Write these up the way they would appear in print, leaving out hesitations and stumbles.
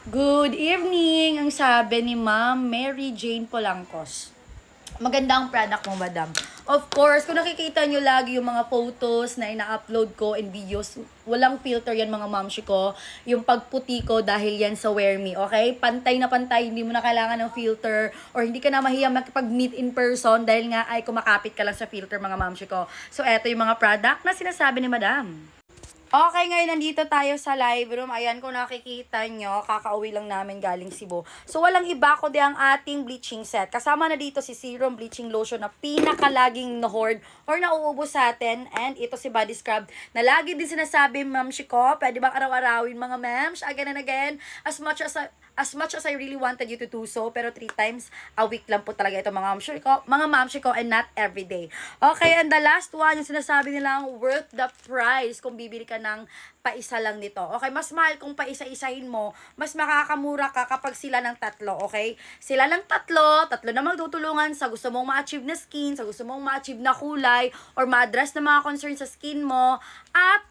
Good evening! Ang sabi ni Ma'am Mary Jane Polancos. Maganda ang product mo, madam. Of course, kung nakikita nyo lagi yung mga photos na ina-upload ko and videos, walang filter yan mga mamshi ko. Yung pagputi ko dahil yan sa Wear Me, okay? Pantay na pantay, hindi mo na kailangan ng filter or hindi ka na mahiya makipag-meet in person dahil nga ay kumakapit ka lang sa filter mga mamshi ko. So, eto yung mga product na sinasabi ni madam. Okay, ngayon nandito tayo sa live room. Ayan, kung nakikita nyo, kakauwi lang namin galing Cebu. So, walang iba kundi ang ating bleaching set. Kasama na dito si Serum Bleaching Lotion na pinakalaging na-hoard or nauubos sa atin. And ito si Body Scrub na lagi din sinasabi, Ma'am Shiko, pwede bang araw-arawin mga ma'ams? Again and again, as much as I really wanted you to do so, pero 3 times a week lang po talaga ito mga mamshi ko, and not every day. Okay, and the last one, yung sinasabi nilang worth the price kung bibili ka ng paisa lang nito. Okay, mas mahal kung paisa-isahin mo, mas makakamura ka kapag sila ng tatlo, okay? Sila ng tatlo na magtutulungan sa gusto mong ma-achieve na skin, sa gusto mong ma-achieve na kulay, or ma-address na mga concerns sa skin mo, at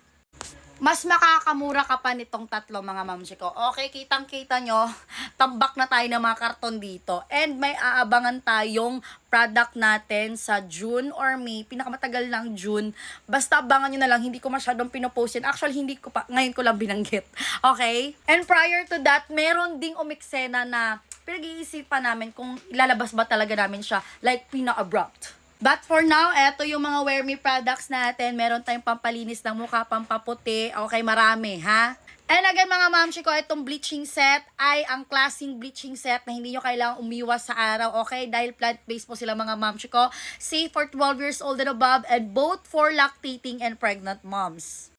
mas makakamura ka pa nitong tatlo mga mamsi ko. Okay, kitang-kita nyo, tambak na tayo ng mga karton dito. And may aabangan tayong product natin sa June or May, pinakamatagal ng June. Basta abangan nyo na lang, hindi ko masyadong pinopost yan. Actually, hindi ko pa, ngayon ko lang binanggit. Okay? And prior to that, meron ding umiksena na pinag-iisipan namin kung ilalabas ba talaga namin siya, like Pina-Abrupt. But for now, eto yung mga Wear Me products natin. Meron tayong pampalinis ng mukha, pampaputi. Okay, marami, ha? And again, mga mamshi ko, itong bleaching set ay ang klaseng bleaching set na hindi nyo kailangang umiwas sa araw, okay? Dahil plant-based po sila mga mamshi ko. Safe for 12 years old and above and both for lactating and pregnant moms.